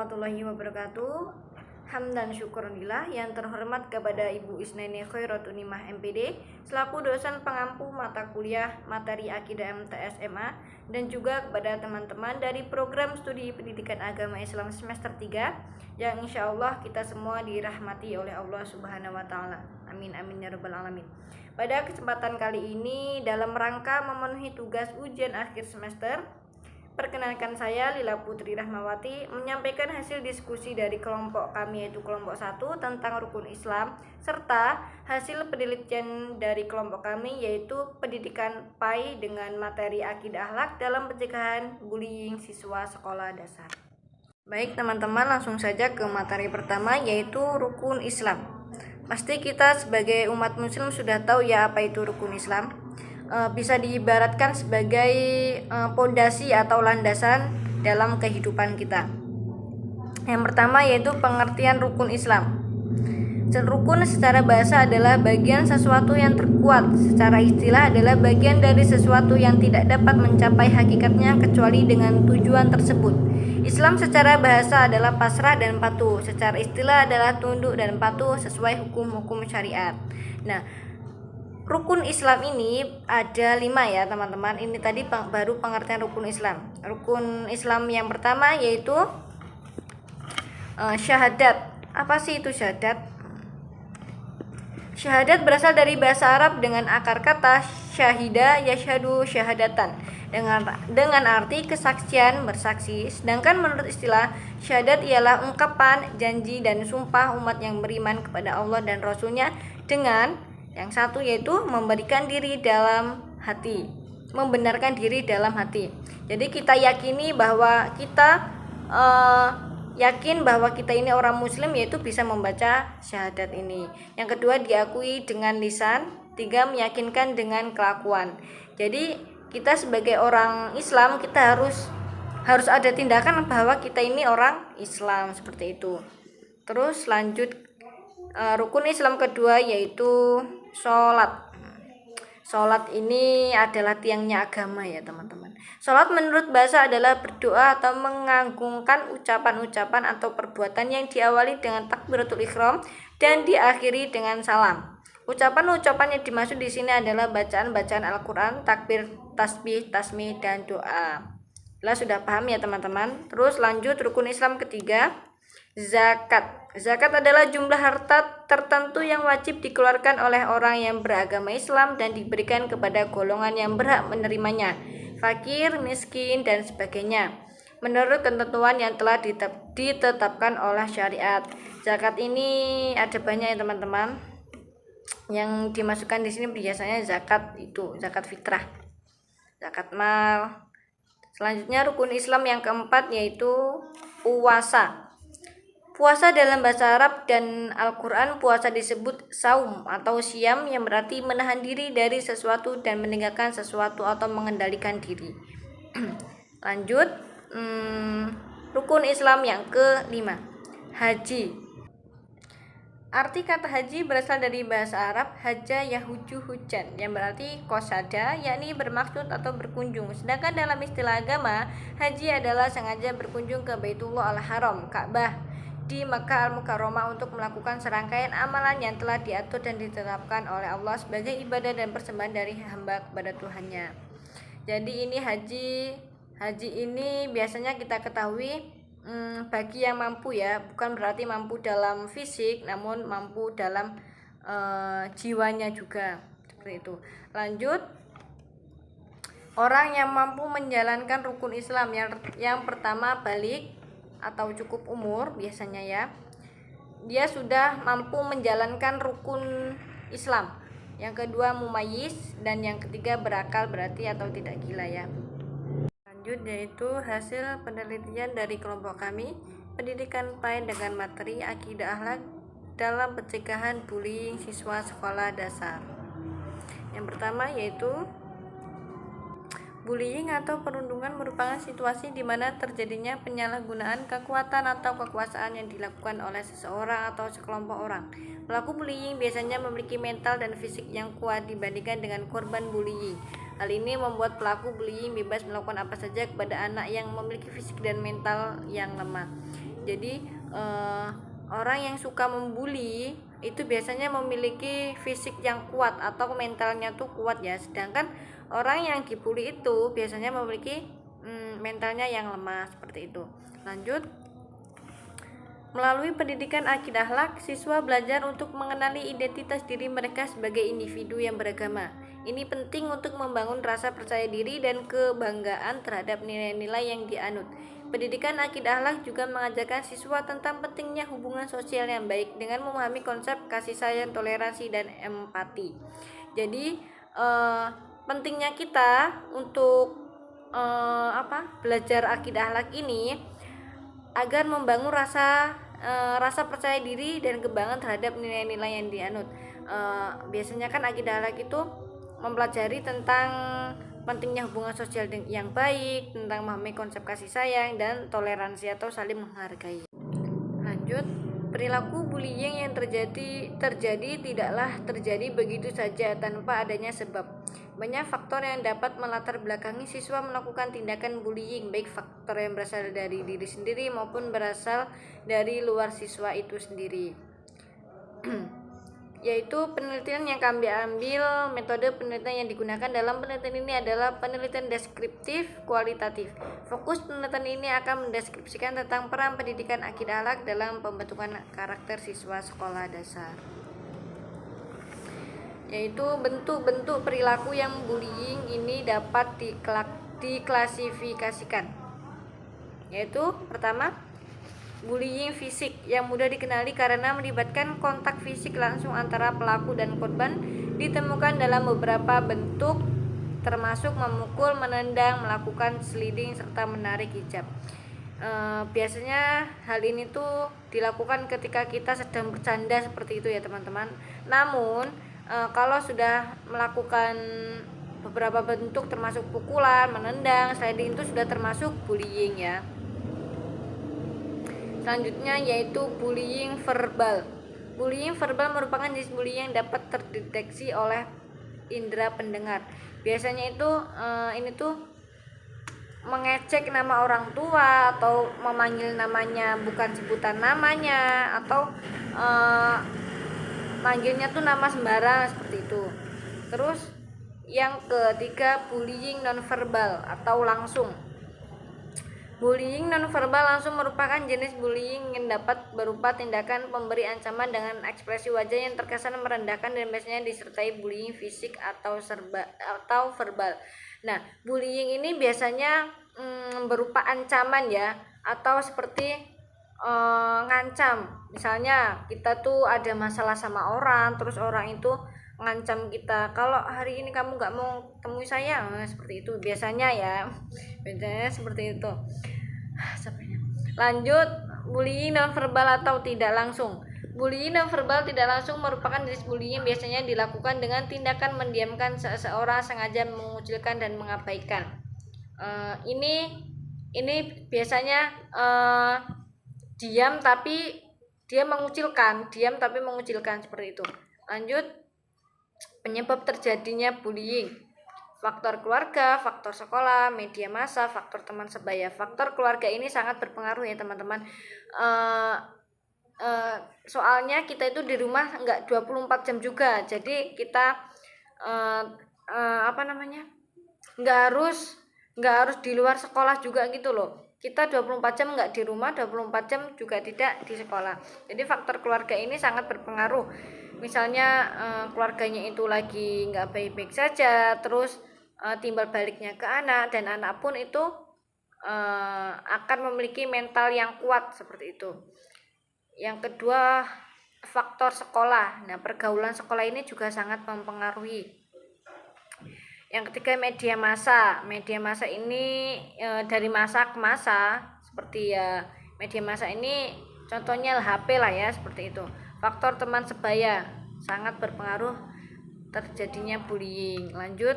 warahmatullahi wabarakatuh. Hamdan syukurillah yang terhormat kepada Ibu Isnaini Khairotunimah MPD selaku dosen pengampu mata kuliah materi akidah MTS MA, dan juga kepada teman-teman dari program studi pendidikan agama Islam semester 3 yang insya Allah kita semua dirahmati oleh Allah Subhanahu wa Ta'ala. Amin amin ya rabbal alamin. Pada kesempatan kali ini, dalam rangka memenuhi tugas ujian akhir semester, perkenalkan saya Lila Putri Rahmawati menyampaikan hasil diskusi dari kelompok kami, yaitu kelompok 1 tentang rukun Islam, serta hasil penelitian dari kelompok kami, yaitu pendidikan PAI dengan materi akidah akhlak dalam pencegahan bullying siswa sekolah dasar. Baik teman-teman, langsung saja ke materi pertama, yaitu rukun Islam. Pasti kita sebagai umat muslim sudah tahu ya apa itu rukun Islam. Bisa diibaratkan sebagai pondasi atau landasan dalam kehidupan kita. Yang pertama yaitu pengertian rukun Islam. Rukun secara bahasa adalah bagian sesuatu yang terkuat, secara istilah adalah bagian dari sesuatu yang tidak dapat mencapai hakikatnya kecuali dengan tujuan tersebut. Islam secara bahasa adalah pasrah dan patuh, secara istilah adalah tunduk dan patuh sesuai hukum-hukum syariat. Nah, rukun Islam ini ada 5 ya teman-teman. Ini tadi baru pengertian rukun Islam. Rukun Islam yang pertama yaitu syahadat. Apa sih itu syahadat? Syahadat berasal dari bahasa Arab dengan akar kata syahida yashhadu syahadatan, dengan arti kesaksian, bersaksi. Sedangkan menurut istilah, syahadat ialah ungkapan, janji, dan sumpah umat yang beriman kepada Allah dan Rasulnya dengan yang satu, yaitu memberikan diri dalam hati, membenarkan diri dalam hati. Jadi kita yakini bahwa kita yakin bahwa kita ini orang muslim, yaitu bisa membaca syahadat ini. Yang kedua, diakui dengan lisan. 3, meyakinkan dengan kelakuan. Jadi kita sebagai orang Islam, kita harus ada tindakan bahwa kita ini orang Islam, seperti itu. Terus lanjut, rukun Islam kedua yaitu sholat. Sholat ini adalah tiangnya agama ya teman-teman. Sholat menurut bahasa adalah berdoa atau mengagungkan ucapan-ucapan atau perbuatan yang diawali dengan takbiratul ihram dan diakhiri dengan salam. Ucapan-ucapan yang dimaksud di sini adalah bacaan-bacaan Al-Quran, takbir, tasbih, tasmih, dan doa. Sudah paham ya teman-teman. Terus lanjut, rukun Islam ketiga, zakat. Zakat adalah jumlah harta tertentu yang wajib dikeluarkan oleh orang yang beragama Islam dan diberikan kepada golongan yang berhak menerimanya, fakir, miskin, dan sebagainya, menurut ketentuan yang telah ditetapkan oleh syariat. Zakat ini ada banyak ya teman-teman. Yang dimasukkan di sini biasanya zakat itu zakat fitrah, zakat mal. Selanjutnya rukun Islam yang keempat yaitu puasa. Puasa dalam bahasa Arab dan Al-Quran, puasa disebut saum atau siam, yang berarti menahan diri dari sesuatu dan meninggalkan sesuatu atau mengendalikan diri. Lanjut, rukun Islam yang kelima, haji. Arti kata haji berasal dari bahasa Arab haja yahuju hujan, yang berarti qasada, yakni bermaksud atau berkunjung. Sedangkan dalam istilah agama, haji adalah sengaja berkunjung ke Baitullah Al-Haram, Ka'bah, di Makkah Al-Mukarramah untuk melakukan serangkaian amalan yang telah diatur dan ditetapkan oleh Allah sebagai ibadah dan persembahan dari hamba kepada Tuhannya. Jadi ini haji ini biasanya kita ketahui bagi yang mampu ya, bukan berarti mampu dalam fisik, namun mampu dalam jiwanya juga, seperti itu. Lanjut, orang yang mampu menjalankan rukun Islam yang pertama balik atau cukup umur biasanya ya, dia sudah mampu menjalankan rukun Islam. Yang kedua mumayyiz, dan yang ketiga berakal, berarti atau tidak gila ya. Lanjut, yaitu hasil penelitian dari kelompok kami, pendidikan PAI dengan materi akidah akhlak dalam pencegahan bullying siswa sekolah dasar. Yang pertama yaitu bullying atau perundungan merupakan situasi di mana terjadinya penyalahgunaan kekuatan atau kekuasaan yang dilakukan oleh seseorang atau sekelompok orang. Pelaku bullying biasanya memiliki mental dan fisik yang kuat dibandingkan dengan korban bullying. Hal ini membuat pelaku bullying bebas melakukan apa saja kepada anak yang memiliki fisik dan mental yang lemah. Jadi orang yang suka membuli itu biasanya memiliki fisik yang kuat atau mentalnya tuh kuat ya, sedangkan orang yang dibully itu biasanya memiliki mentalnya yang lemah seperti itu. Lanjut, melalui pendidikan akidah akhlak, siswa belajar untuk mengenali identitas diri mereka sebagai individu yang beragama. Ini penting untuk membangun rasa percaya diri dan kebanggaan terhadap nilai-nilai yang dianut. Pendidikan akidah akhlak juga mengajarkan siswa tentang pentingnya hubungan sosial yang baik dengan memahami konsep kasih sayang, toleransi, dan empati. Jadi pentingnya kita untuk belajar akidah akhlak ini agar membangun rasa percaya diri dan kebanggaan terhadap nilai-nilai yang dianut. Biasanya kan akidah akhlak itu mempelajari tentang pentingnya hubungan sosial yang baik, tentang memahami konsep kasih sayang dan toleransi atau saling menghargai. Lanjut, perilaku bullying yang terjadi tidaklah terjadi begitu saja tanpa adanya sebab. Banyak faktor yang dapat melatar belakangi siswa melakukan tindakan bullying, baik faktor yang berasal dari diri sendiri maupun berasal dari luar siswa itu sendiri. Yaitu penelitian yang kami ambil, metode penelitian yang digunakan dalam penelitian ini adalah penelitian deskriptif kualitatif. Fokus penelitian ini akan mendeskripsikan tentang peran pendidikan akidah akhlak dalam pembentukan karakter siswa sekolah dasar, yaitu bentuk-bentuk perilaku yang bullying ini dapat diklasifikasikan. Yaitu pertama, bullying fisik yang mudah dikenali karena melibatkan kontak fisik langsung antara pelaku dan korban, ditemukan dalam beberapa bentuk termasuk memukul, menendang, melakukan sliding, serta menarik hijab. Biasanya hal ini tuh dilakukan ketika kita sedang bercanda seperti itu ya teman-teman. Namun kalau sudah melakukan beberapa bentuk termasuk pukulan, menendang, sliding itu sudah termasuk bullying ya. Selanjutnya yaitu bullying verbal. Bullying verbal merupakan jenis bullying yang dapat terdeteksi oleh indera pendengar. Biasanya itu ini tuh mengecek nama orang tua atau memanggil namanya bukan sebutan namanya, atau manggilnya tuh nama sembarang seperti itu. Terus yang ketiga, bullying nonverbal atau langsung. Bullying nonverbal langsung merupakan jenis bullying yang dapat berupa tindakan pemberi ancaman dengan ekspresi wajah yang terkesan merendahkan dan biasanya disertai bullying fisik atau verbal. Nah, bullying ini biasanya berupa ancaman ya, atau seperti ngancam. Misalnya kita tuh ada masalah sama orang, terus orang itu ngancam kita, kalau hari ini kamu nggak mau temui saya, seperti itu biasanya ya, biasanya seperti itu. Lanjut, bullying nonverbal atau tidak langsung. Bullying nonverbal tidak langsung merupakan jenis bullying yang biasanya dilakukan dengan tindakan mendiamkan seseorang, sengaja mengucilkan dan mengabaikan. Ini biasanya diam tapi mengucilkan seperti itu. Lanjut, penyebab terjadinya bullying. Faktor keluarga, faktor sekolah, media massa, faktor teman sebaya. Faktor keluarga ini sangat berpengaruh ya teman-teman. Soalnya kita itu di rumah enggak 24 jam juga. Jadi kita enggak harus di luar sekolah juga gitu loh. Kita 24 jam enggak di rumah, 24 jam juga tidak di sekolah. Jadi faktor keluarga ini sangat berpengaruh. Misalnya keluarganya itu lagi enggak baik-baik saja, terus timbal baliknya ke anak, dan anak pun itu akan memiliki mental yang kuat seperti itu. Yang kedua, faktor sekolah. Nah, pergaulan sekolah ini juga sangat mempengaruhi. Yang ketiga, media massa. Media massa ini dari masa ke masa, seperti ya media massa ini contohnya HP lah ya, seperti itu. Faktor teman sebaya sangat berpengaruh terjadinya bullying. Lanjut,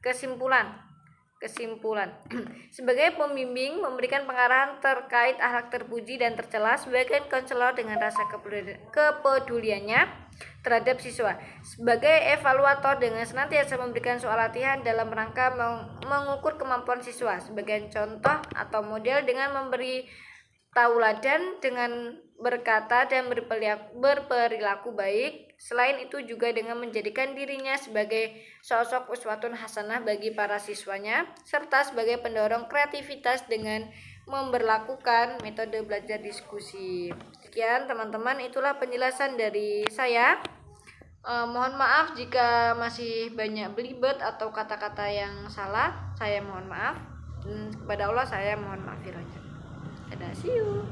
kesimpulan. Sebagai pembimbing memberikan pengarahan terkait akhlak terpuji dan tercela, sebagai konselor dengan rasa kepeduliannya terhadap siswa, sebagai evaluator dengan senantiasa memberikan soal latihan dalam rangka mengukur kemampuan siswa, sebagai contoh atau model dengan memberi tauladan dengan berkata dan berperilaku baik. Selain itu juga dengan menjadikan dirinya sebagai sosok uswatun hasanah bagi para siswanya, serta sebagai pendorong kreativitas dengan memberlakukan metode belajar diskusi. Sekian teman-teman, itulah penjelasan dari saya. Mohon maaf jika masih banyak belibet atau kata-kata yang salah. Saya mohon maaf. Kepada Allah saya mohon maaf. Dadah, see you.